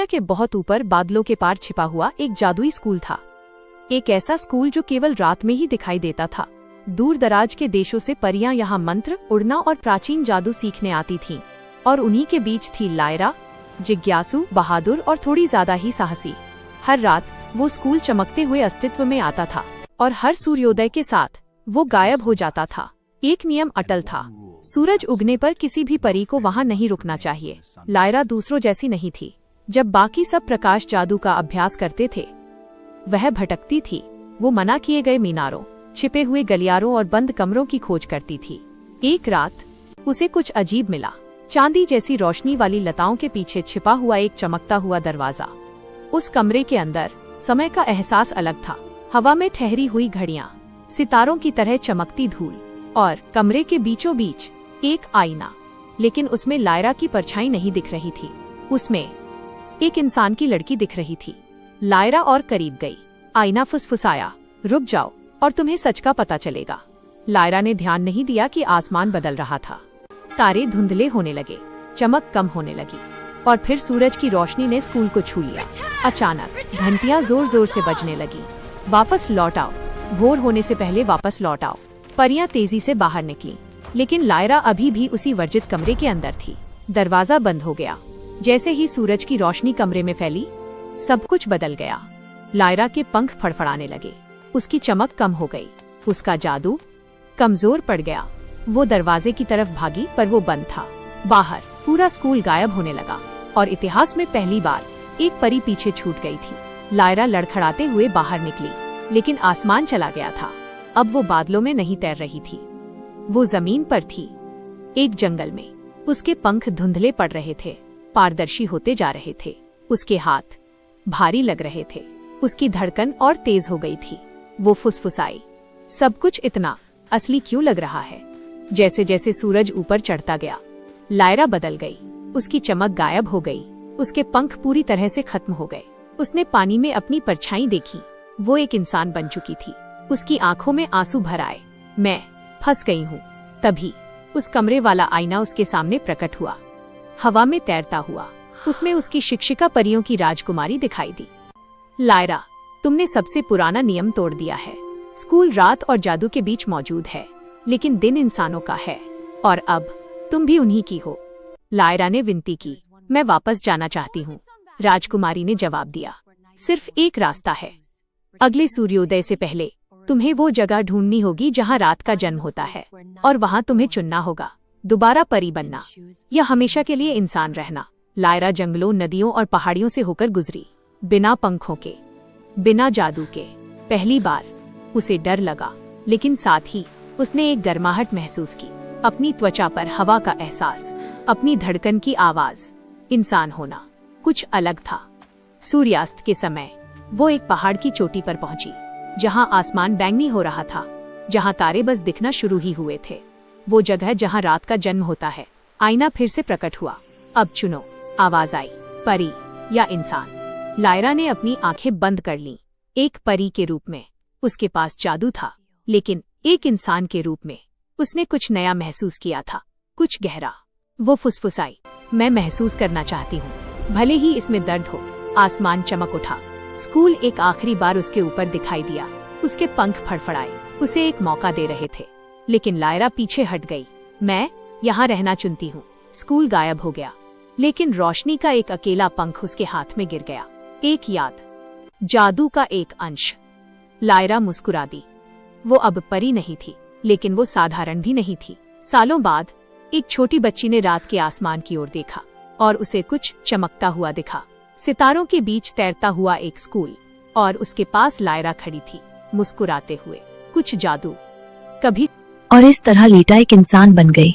दुनिया के बहुत ऊपर बादलों के पार छिपा हुआ एक जादुई स्कूल था। एक ऐसा स्कूल जो केवल रात में ही दिखाई देता था। दूर दराज के देशों से परियां यहाँ मंत्र, उड़ना और प्राचीन जादू सीखने आती थीं। और उन्हीं के बीच थी लायरा, जिज्ञासु, बहादुर और थोड़ी ज्यादा ही साहसी। हर रात वो स्कूल चमकते हुए अस्तित्व में आता था और हर सूर्योदय के साथ वो गायब हो जाता था। एक नियम अटल था, सूरज उगने पर किसी भी परी को वहाँ नहीं रुकना चाहिए। लायरा दूसरों जैसी नहीं थी। जब बाकी सब प्रकाश जादू का अभ्यास करते थे, वह भटकती थी। वो मना किए गए मीनारों, छिपे हुए गलियारों और बंद कमरों की खोज करती थी। एक रात उसे कुछ अजीब मिला। चांदी जैसी रोशनी वाली लताओं के पीछे छिपा हुआ एक चमकता हुआ दरवाजा। उस कमरे के अंदर समय का एहसास अलग था। हवा में ठहरी हुई घड़ियां, सितारों की तरह चमकती धूल और कमरे के बीचों बीच एक आईना। लेकिन उसमें लायरा की परछाई नहीं दिख रही थी। उसमें एक इंसान की लड़की दिख रही थी। लायरा और करीब गई। आईना फुसफुसाया, रुक जाओ और तुम्हें सच का पता चलेगा। लायरा ने ध्यान नहीं दिया कि आसमान बदल रहा था। तारे धुंधले होने लगे, चमक कम होने लगी और फिर सूरज की रोशनी ने स्कूल को छू लिया। अचानक घंटियां जोर जोर से बजने लगी। वापस लौट आओ, भोर होने से पहले वापस लौट आओ। परियां तेजी से बाहर निकली, लेकिन लायरा अभी भी उसी वर्जित कमरे के अंदर थी। दरवाजा बंद हो गया। जैसे ही सूरज की रोशनी कमरे में फैली, सब कुछ बदल गया। लायरा के पंख फड़फड़ाने लगे, उसकी चमक कम हो गई, उसका जादू कमजोर पड़ गया। वो दरवाजे की तरफ भागी, पर वो बंद था। बाहर पूरा स्कूल गायब होने लगा और इतिहास में पहली बार एक परी पीछे छूट गई थी। लायरा लड़खड़ाते हुए बाहर निकली, लेकिन आसमान चला गया था। अब वो बादलों में नहीं तैर रही थी, वो जमीन पर थी, एक जंगल में। उसके पंख धुंधले पड़ रहे थे, पारदर्शी होते जा रहे थे। उसके हाथ भारी लग रहे थे, उसकी धड़कन और तेज हो गई थी। वो फुसफुसाई, सब कुछ इतना असली क्यों लग रहा है? जैसे जैसे सूरज ऊपर चढ़ता गया, लायरा बदल गई। उसकी चमक गायब हो गई, उसके पंख पूरी तरह से खत्म हो गए। उसने पानी में अपनी परछाई देखी। वो एक इंसान बन चुकी थी। उसकी आंखों में आंसू भर आए। मैं फंस गई हूँ। तभी उस कमरे वाला आईना उसके सामने प्रकट हुआ, हवा में तैरता हुआ। उसमें उसकी शिक्षिका परियों की राजकुमारी दिखाई दी। लायरा, तुमने सबसे पुराना नियम तोड़ दिया है। स्कूल रात और जादू के बीच मौजूद है, लेकिन दिन इंसानों का है, और अब तुम भी उन्हीं की हो। लायरा ने विनती की, मैं वापस जाना चाहती हूँ। राजकुमारी ने जवाब दिया, सिर्फ एक रास्ता है। अगले सूर्योदय से पहले तुम्हें वो जगह ढूंढनी होगी जहाँ रात का जन्म होता है, और वहाँ तुम्हें चुनना होगा दोबारा परी बनना या हमेशा के लिए इंसान रहना। लायरा जंगलों, नदियों और पहाड़ियों से होकर गुजरी, बिना पंखों के, बिना जादू के। पहली बार उसे डर लगा, लेकिन साथ ही उसने एक गर्माहट महसूस की। अपनी त्वचा पर हवा का एहसास, अपनी धड़कन की आवाज। इंसान होना कुछ अलग था। सूर्यास्त के समय वो एक पहाड़ की चोटी पर पहुंची, जहां आसमान बैंगनी हो रहा था, जहां तारे बस दिखना शुरू ही हुए थे। वो जगह जहां रात का जन्म होता है। आईना फिर से प्रकट हुआ। अब चुनो। आवाज आई, परी या इंसान। लायरा ने अपनी आंखें बंद कर लीं। एक परी के रूप में उसके पास जादू था, लेकिन एक इंसान के रूप में उसने कुछ नया महसूस किया था, कुछ गहरा। वो फुसफुसाई, मैं महसूस करना चाहती हूँ, भले ही इसमें दर्द हो। आसमान चमक उठा। स्कूल एक आखिरी बार उसके ऊपर दिखाई दिया। उसके पंख फड़फड़ाए, उसे एक मौका दे रहे थे। लेकिन लायरा पीछे हट गई। मैं यहाँ रहना चुनती हूँ। स्कूल गायब हो गया, लेकिन रोशनी का एक अकेला पंख उसके हाथ में गिर गया। एक याद, जादू का एक अंश। लायरा मुस्कुरा दी। वो अब परी नहीं थी, लेकिन वो साधारण भी नहीं थी। सालों बाद एक छोटी बच्ची ने रात के आसमान की ओर देखा और उसे कुछ चमकता हुआ दिखा। सितारों के बीच तैरता हुआ एक स्कूल, और उसके पास लायरा खड़ी थी, मुस्कुराते हुए। कुछ जादू कभी। और इस तरह लीटा एक इंसान बन गई।